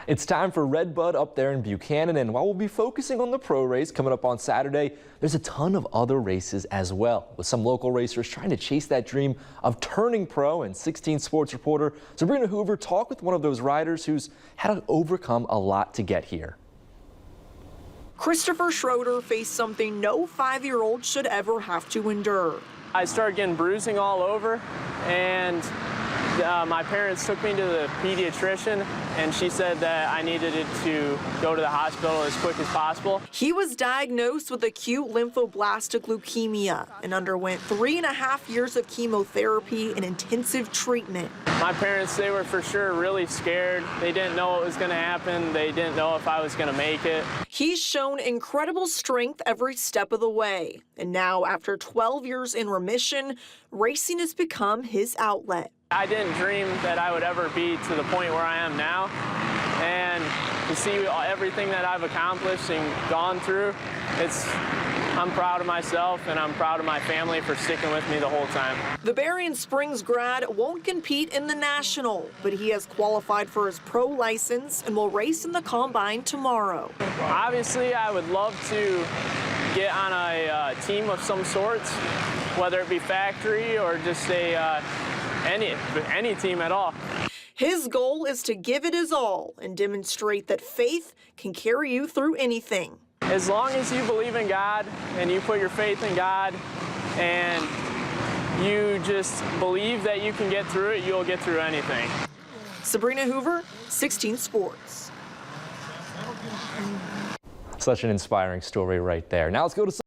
It's time for Red Bud up there in Buchanan, and while we'll be focusing on the pro race coming up on Saturday, there's a ton of other races as well, with some local racers trying to chase that dream of turning pro. And 16 Sports reporter Sabrina Hoover talked with one of those riders who's had to overcome a lot to get here. Christopher Schroeder faced something no 5-year-old should ever have to endure. I started getting bruising all over, and my parents took me to the pediatrician, and she said that I needed to go to the hospital as quick as possible. He was diagnosed with acute lymphoblastic leukemia and underwent 3.5 years of chemotherapy and intensive treatment. My parents, they were for sure really scared. They didn't know what was going to happen. They didn't know if I was going to make it. He's shown incredible strength every step of the way. And now, after 12 years in remission, racing has become his outlet. I didn't dream that I would ever be to the point where I am now. And to see everything that I've accomplished and gone through, I'm proud of myself, and I'm proud of my family for sticking with me the whole time. The Berrien Springs grad won't compete in the National, but he has qualified for his pro license and will race in the Combine tomorrow. Obviously, I would love to get on a team of some sorts, whether it be factory or just any team at all. His goal is to give it his all and demonstrate that faith can carry you through anything. As long as you believe in God and you put your faith in God and you just believe that you can get through it, you'll get through anything. Sabrina Hoover, 16 Sports. Such an inspiring story right there. Now let's go to